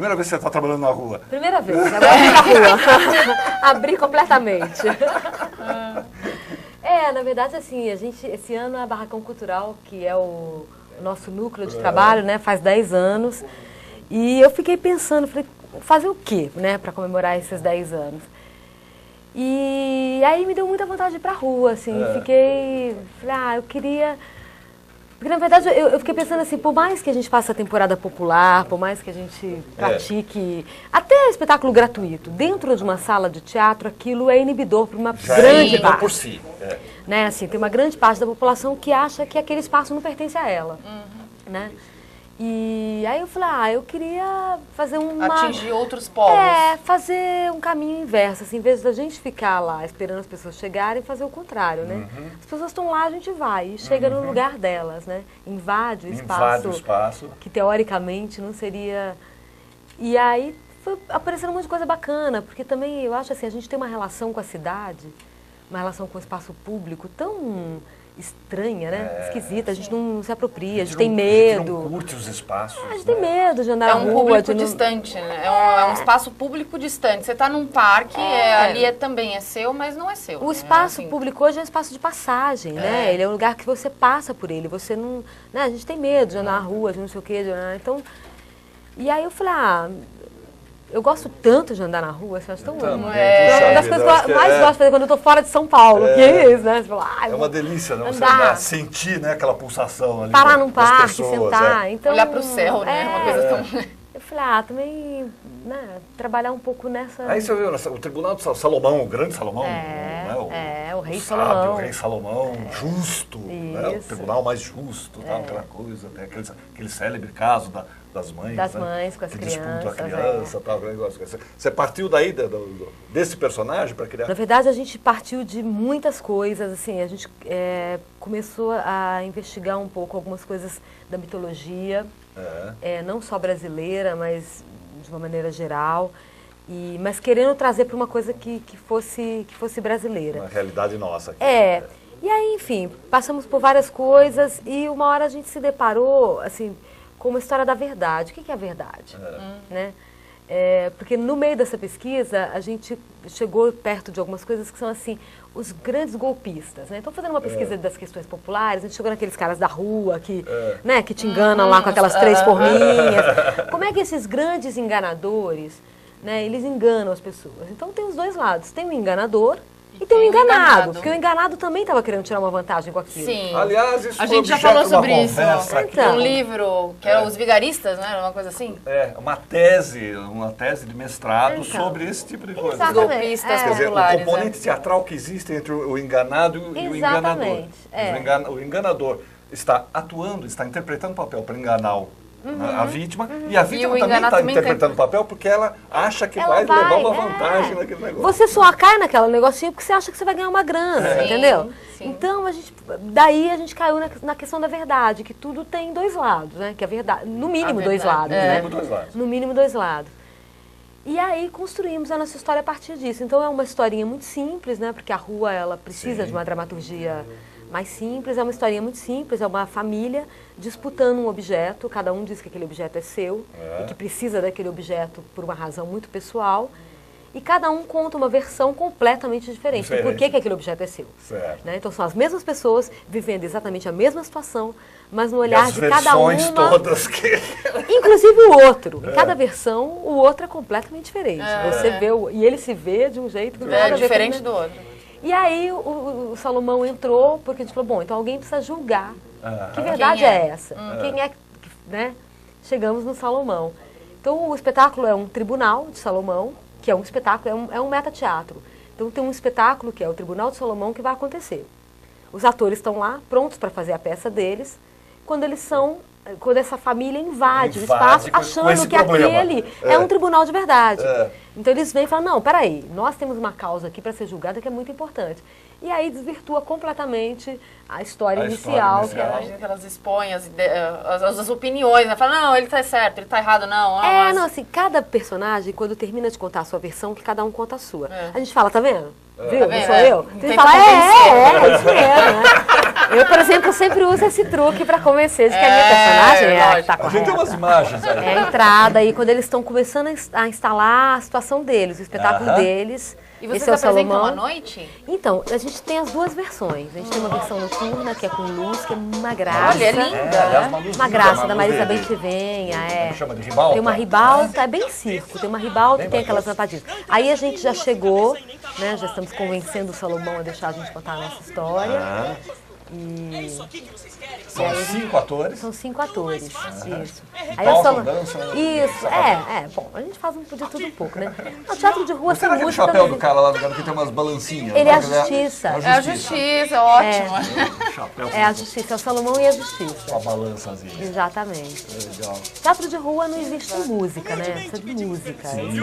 Primeira vez que você está trabalhando na rua. Primeira vez, agora na rua. Abri completamente. Na verdade, assim, esse ano a Barracão Cultural, que é o nosso núcleo de trabalho, né, faz 10 anos. E eu fiquei pensando, falei, fazer o quê, né, para comemorar esses 10 anos? E aí me deu muita vontade de ir pra rua, assim, falei, eu queria... Porque, na verdade, eu fiquei pensando assim, por mais que a gente faça a temporada popular, por mais que a gente pratique até espetáculo gratuito, dentro de uma sala de teatro, aquilo é inibidor para uma grande parte. Por si. Né, assim, tem uma grande parte da população que acha que aquele espaço não pertence a ela, né? E aí eu falei, eu queria fazer atingir outros povos. Fazer um caminho inverso, assim, em vez da gente ficar lá esperando as pessoas chegarem, fazer o contrário, né? As pessoas estão lá, a gente vai e chega no lugar delas, né? Invade o espaço. Que teoricamente não seria... E aí foi aparecendo um monte de coisa bacana, porque também eu acho assim, a gente tem uma relação com a cidade, uma relação com o espaço público tão... estranha, né? Esquisita, a gente não se apropria, a gente tem medo. A gente não curte os espaços. A gente tem medo de andar na rua. É um público distante, né? É um espaço público distante. Você está num parque, ali também é seu, mas não é seu. O espaço público hoje é um espaço de passagem, né? Ele é um lugar que você passa por ele, você não... Né? A gente tem medo de andar na rua, de não sei o quê, então... E aí eu falei, eu gosto tanto de andar na rua, eu acho tão amo. É uma das coisas que eu mais gosto de fazer quando eu tô fora de São Paulo, que é isso, né? Você fala, é uma delícia, né? Você andar, sentir, né, aquela pulsação ali. Parar num parque, sentar. Então, olhar pro céu, né? Uma coisa tão... Eu falei, também, né, trabalhar um pouco nessa... Aí você viu o Tribunal de Salomão, o grande Salomão. O Rei sábio, Salomão. O Rei Salomão, justo, né? O tribunal mais justo, tal, aquela coisa, tem aquele célebre caso das mães. Das né? mães com as que crianças. disputam a criança, tal, aquele negócio. Você partiu daí, desse personagem para criar? Na verdade, a gente partiu de muitas coisas, assim, a gente começou a investigar um pouco algumas coisas da mitologia, não só brasileira, mas de uma maneira geral, mas querendo trazer para uma coisa que fosse brasileira. Uma realidade nossa. Aqui. E aí, enfim, passamos por várias coisas e uma hora a gente se deparou, assim, com uma história da verdade. O que é a verdade? Né? Porque no meio dessa pesquisa, a gente chegou perto de algumas coisas que são, assim, os grandes golpistas. Né? Então, fazendo uma pesquisa das questões populares, a gente chegou naqueles caras da rua que, né, que te enganam lá com aquelas 3 forminhas. Como é que esses grandes enganadores, né, eles enganam as pessoas? Então, tem os dois lados. Tem o enganador e tem o enganado, porque o enganado também estava querendo tirar uma vantagem com aquilo. Sim. Aliás, isso a gente já falou sobre isso. Então, um livro que era Os Vigaristas, né? Uma coisa assim. Uma tese de mestrado sobre esse tipo de coisa. Exatamente. Golpistas Quer dizer, populares. o componente teatral que existe entre o enganado e o enganador. O enganador está atuando, está interpretando o papel para enganar a vítima, e a vítima também está interpretando o papel porque ela acha que vai levar uma vantagem naquele negócio. Você só cai naquela negocinho porque você acha que você vai ganhar uma grana, entendeu? Sim. Então, daí a gente caiu na questão da verdade, que tudo tem 2 lados, né? Que a verdade, no mínimo 2 lados, né? No mínimo 2 lados. E aí construímos a nossa história a partir disso. Então é uma historinha muito simples, né? Porque a rua, ela precisa de uma dramaturgia mais simples, é uma historinha muito simples, é uma família disputando um objeto, cada um diz que aquele objeto é seu e que precisa daquele objeto por uma razão muito pessoal, e cada um conta uma versão completamente diferente do porquê que aquele objeto é seu. Né? Então são as mesmas pessoas vivendo exatamente a mesma situação, mas no olhar de cada uma... todas que... Inclusive o outro. Em cada versão, o outro é completamente diferente. Você vê, e ele se vê de um jeito que não tem nada a ver diferente com, do outro. E aí o Salomão entrou, porque a gente falou, bom, então alguém precisa julgar. Que verdade é essa? Quem é que, né? Chegamos no Salomão. Então o espetáculo é um tribunal de Salomão, que é um espetáculo, é um metateatro. Então tem um espetáculo que é o Tribunal de Salomão que vai acontecer. Os atores estão lá, prontos para fazer a peça deles, quando essa família invade o espaço, achando que aquele é um tribunal de verdade. Então eles vêm e falam, não, peraí, nós temos uma causa aqui para ser julgada que é muito importante. E aí desvirtua completamente a história inicial. Que elas expõem as opiniões, né? Falam, não, ele tá certo, ele tá errado, não. Não, assim, cada personagem, quando termina de contar a sua versão, que cada um conta a sua. A gente fala, tá vendo? Viu? Não sou eu? Então a gente fala, isso mesmo, né? Eu, por exemplo, sempre uso esse truque para convencer de que a minha personagem é a que está correta. A gente tem umas imagens aí. É a entrada aí, quando eles estão começando a instalar a situação deles, o espetáculo deles. E vocês esse é o apresentam à noite? Então, a gente tem as duas versões. A gente tem uma versão noturna, que é com luz, que é uma graça. Olha, é linda. Uma graça da Marisa Bentevenha. Chama de ribalta? Tem uma ribalta, é bem circo. Tem uma ribalta e tem aquelas lampadinhas. Aí a gente já chegou, né? Já estamos convencendo o Salomão a deixar a gente contar a nossa história. E... São 5 atores? São 5 atores, isso. Aí tocam, dançam? Isso, bom, a gente faz de tudo um pouco, né? O teatro de rua tem música... Será que o chapéu do cara lá no canto que tem umas balancinhas? Ele é a justiça. É a justiça, ótimo. É a justiça, é o Salomão e a justiça. Com a balançazinha. Exatamente. Legal. Teatro de rua não existe música, né? Precisa de música. Sim,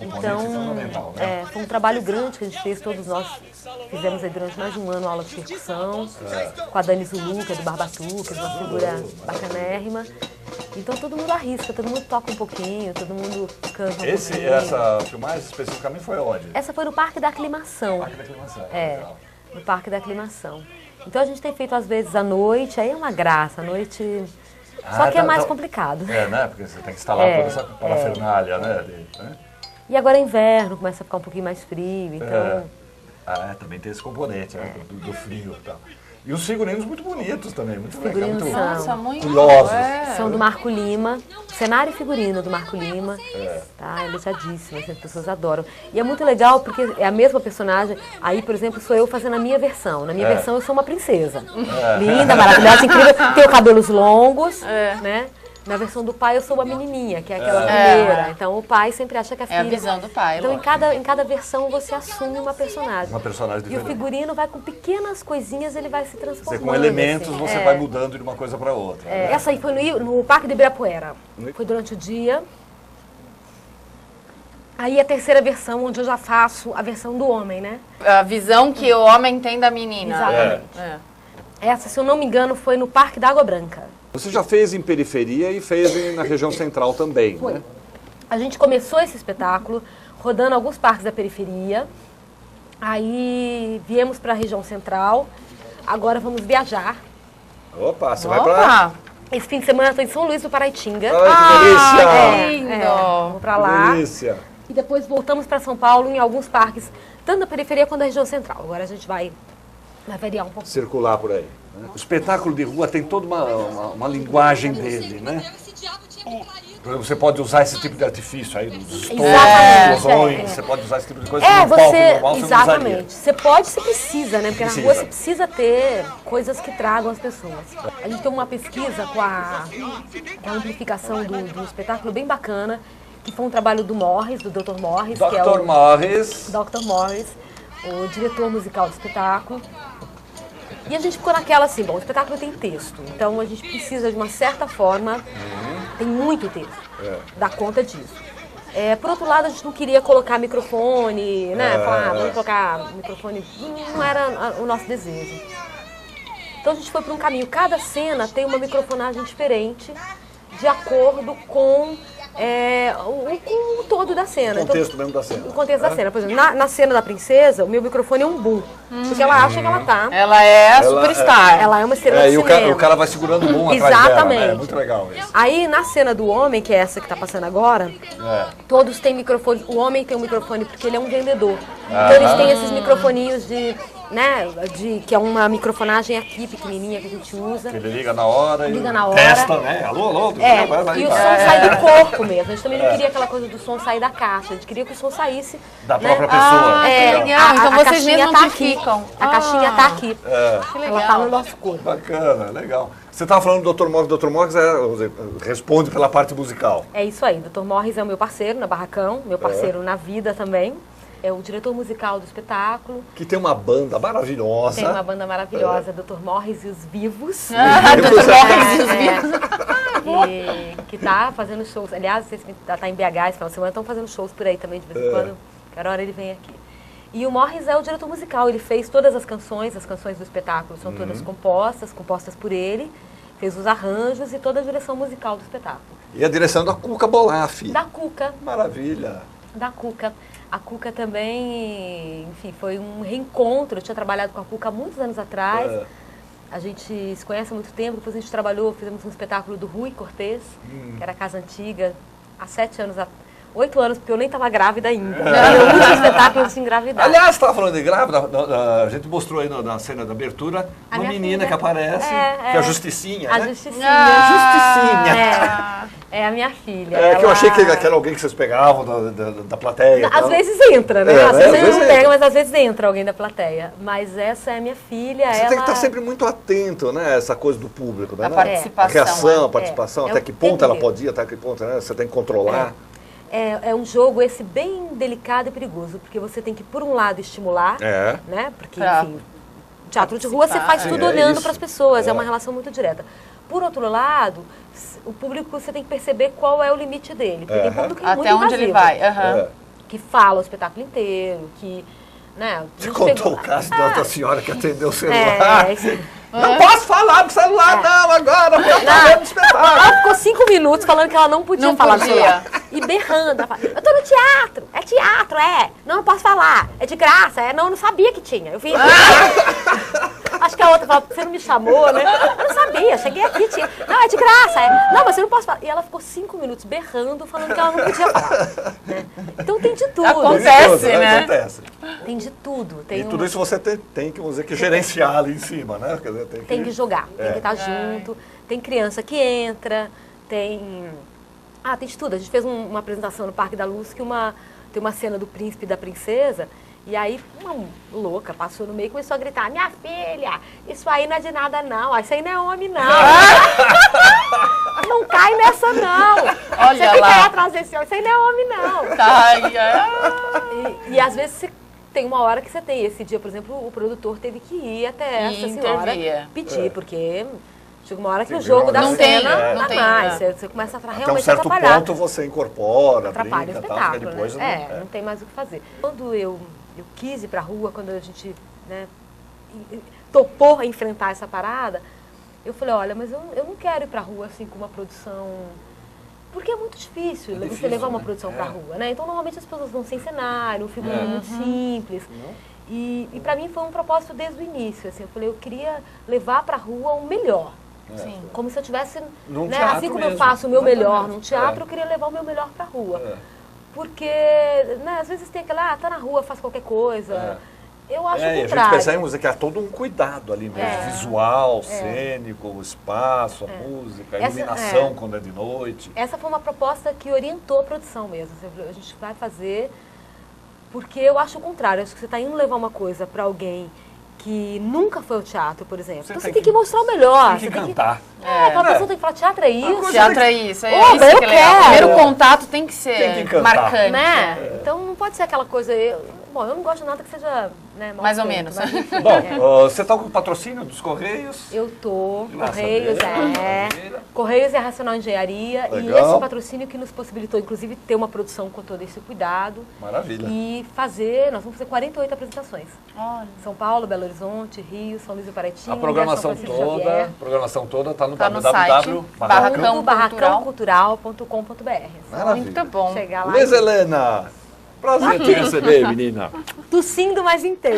então, foi um trabalho grande que a gente fez, todos nós fizemos aí durante mais de um ano aula de percussão, com a Dani Zulu, que é do Barbatuca, uma figura bacanérrima. Então todo mundo arrisca, todo mundo toca um pouquinho, todo mundo canta um pouquinho. Essa filmagem especificamente foi onde? Essa foi no Parque da Aclimação. Parque da Aclimação, legal. No Parque da Aclimação. Então a gente tem feito às vezes à noite, aí é uma graça, à noite... Só que é mais complicado. Né? Porque você tem que instalar toda essa parafernália, né? E agora é inverno, começa a ficar um pouquinho mais frio, então... Também tem esse componente, né? Do frio e tal. E os figurinos muito bonitos também, muito figurinos legal, são muito curiosos. São do Marco Lima, cenário e figurino do Marco Lima. Tá, é beijadíssimo, as pessoas adoram. E é muito legal porque é a mesma personagem. Aí, por exemplo, sou eu fazendo a minha versão. Na minha versão eu sou uma princesa. Linda, maravilhosa, incrível. Tenho cabelos longos, né? Na versão do pai eu sou uma menininha, que é aquela primeira. Então o pai sempre acha que a filha... É a visão do pai. Então em cada versão você assume uma personagem. Uma personagem diferente. E o figurino vai com pequenas coisinhas, ele vai se transformando. Com elementos assim. Você vai mudando de uma coisa para outra. Né? Essa aí foi no Parque de Ibirapuera. Foi durante o dia. Aí a terceira versão, onde eu já faço a versão do homem, né? A visão que o homem tem da menina. Exatamente. Essa, se eu não me engano, foi no Parque da Água Branca. Você já fez em periferia e fez na região central também, né? A gente começou esse espetáculo rodando alguns parques da periferia. Aí viemos para a região central. Agora vamos viajar. Opa, você vai para... Esse fim de semana eu estou em São Luís do Paraitinga. Ai, que delícia! Vamos para lá. Que delícia! E depois voltamos para São Paulo em alguns parques, tanto na periferia quanto na região central. Agora a gente vai variar um pouco. Circular por aí. Né? O espetáculo de rua tem toda uma linguagem dele, né? Você pode usar esse tipo de artifício aí, dos explosões, você pode usar esse tipo de coisa no palco normal, você não usaria. Você pode, você precisa, né? Porque na rua você precisa ter coisas que tragam as pessoas. A gente tem uma pesquisa com a amplificação do espetáculo bem bacana, que foi um trabalho do Morris, do Dr. Morris. Dr. Morris, o diretor musical do espetáculo. E a gente ficou naquela assim, bom, o espetáculo tem texto, então a gente precisa de uma certa forma, tem muito texto, dá conta disso. Por outro lado, a gente não queria colocar microfone, né, falar, vamos colocar microfone, não era o nosso desejo. Então a gente foi para um caminho, cada cena tem uma microfonagem diferente, de acordo com o todo da cena. O contexto mesmo da cena. O contexto da cena. Por exemplo, na cena da princesa, o meu microfone é um boom. Porque ela acha que ela tá. Ela é a superstar. Ela é uma estrela de cinema. E o cara vai segurando o boom atrás Exatamente. dela. É muito legal isso. Aí, na cena do homem, que é essa que tá passando agora, todos têm microfone. O homem tem um microfone porque ele é um vendedor. Então, eles têm esses microfoninhos que é uma microfonagem aqui, pequenininha, que a gente usa. Ele liga na hora testa, né? Alô, e o som sai do corpo mesmo. A gente também não queria aquela coisa do som sair da caixa. A gente queria que o som saísse da própria pessoa. Legal. Então vocês mesmos amplificam. A caixinha tá aqui. Que legal. Ela tá no nosso corpo. Bacana, legal. Você estava falando do Dr. Morris. Dr. Morris responde pela parte musical. É isso aí. Dr. Morris é o meu parceiro na Barracão, meu parceiro na vida também. É o diretor musical do espetáculo. Que tem uma banda maravilhosa. Tem uma banda maravilhosa, Dr. Morris e os Vivos. Dr. Morris e os Vivos. Que tá fazendo shows. Aliás, vocês tá em BH esse final de semana, estão fazendo shows por aí também, de vez em quando. Cada hora ele vem aqui. E o Morris é o diretor musical. Ele fez todas as canções do espetáculo são todas compostas por ele. Fez os arranjos e toda a direção musical do espetáculo. E a direção da Cuca Bolaf. Da Cuca. Maravilha. Da Cuca. A Cuca também, enfim, foi um reencontro. Eu tinha trabalhado com a Cuca há muitos anos atrás. A gente se conhece há muito tempo, depois a gente trabalhou, fizemos um espetáculo do Rui Cortez, que era a Casa Antiga, há 8 anos, porque eu nem estava grávida ainda. Eu uso o espetáculo de engravidar. Aliás, você estava falando de grávida, a gente mostrou aí na cena da abertura uma menina que aparece, que é a Justicinha, a né? Justicinha. É a minha filha. Que eu achei que era alguém que vocês pegavam da plateia. Às vezes entra, né? Às vezes não pega, mas às vezes entra alguém da plateia. Mas essa é a minha filha. Você tem que estar sempre muito atento, né? Essa coisa do público, né? A participação. A reação, a participação, até que ponto ela pode ir, até que ponto, né? Você tem que controlar. É um jogo esse bem delicado e perigoso, porque você tem que, por um lado, estimular, né? Porque, enfim, teatro de rua você faz tudo olhando para as pessoas, é uma relação muito direta. Por outro lado, o público você tem que perceber qual é o limite dele. Porque tem público muito até onde ele vai. Que fala o espetáculo inteiro, que... Né, você contou o caso da senhora que atendeu o celular. Não posso falar pro celular, não, agora, porque eu tô vendo o espetáculo. Ela ficou 5 minutos falando que ela não podia falar no celular. E berrando. Eu tô no teatro, é teatro, é. Não posso falar, é de graça, é. Não, eu não sabia que tinha. Eu vim. Acho que a outra falou, você não me chamou, né? Eu não sabia, cheguei aqui, tinha. Não, é de graça, é. Não, mas você não pode falar. E ela ficou 5 minutos berrando, falando que ela não podia falar. Né? Então tem de tudo. Acontece, né? Acontece. Tem de tudo. E tudo isso você tem que, vamos dizer, que gerenciar ali em cima, né? Quer dizer, tem que jogar, tem que estar junto. Tem criança que entra, tem de tudo. A gente fez uma apresentação no Parque da Luz que tem uma cena do príncipe e da princesa. E aí uma louca passou no meio e começou a gritar: minha filha, isso aí não é de nada não, isso aí não é homem não. Não cai nessa não. Olha você fica aí atrás desse homem, isso aí não é homem não. E às vezes tem uma hora que você tem. Esse dia, por exemplo, o produtor teve que ir até essa senhora pedir, porque chega uma hora que o jogo da cena não dá mais. Você começa a realmente até um certo atrapalhar. ponto você incorpora, atrapalha o espetáculo, tal, depois não tem mais o que fazer. Quando eu quis ir pra rua, quando a gente topou enfrentar essa parada, eu falei, olha, mas eu não quero ir pra rua assim com uma produção... Porque é muito difícil você levar uma produção pra rua, né? Então, normalmente as pessoas vão sem cenário, um figurino muito simples. E pra mim foi um propósito desde o início, assim. Eu falei, eu queria levar pra rua o melhor. Como se eu tivesse, né? Assim como eu faço o meu melhor num teatro, eu queria levar o meu melhor pra rua. Porque, né, às vezes tem aquela, tá na rua, faz qualquer coisa. Eu acho o contrário. A gente percebe que há todo um cuidado ali mesmo, visual, cênico, o espaço, a música, a iluminação quando é de noite. Essa foi uma proposta que orientou a produção mesmo. A gente vai fazer porque eu acho o contrário. Eu acho que você está indo levar uma coisa para alguém que nunca foi ao teatro, por exemplo. Então você tem que mostrar o melhor. Tem que cantar. Aquela pessoa tem que falar, teatro é isso. Teatro é isso, é isso que é legal. O primeiro contato tem que ser marcante. Né? Então não pode ser aquela coisa... Bom, eu não gosto de nada que seja... Né, mais ou menos. Bom, você está com o patrocínio dos Correios? Eu tô. Correios Correios e a Racional Engenharia. Legal. E esse patrocínio que nos possibilitou, inclusive, ter uma produção com todo esse cuidado. Maravilha. E nós vamos fazer 48 apresentações. Olha. São Paulo, Belo Horizonte, Rio, São Luís do Paraitinga. A programação toda está no www.barracãocultural.com.br. Muito bom. Chegar lá. Luiz Helena, prazer te receber, menina. Tossindo mais inteira.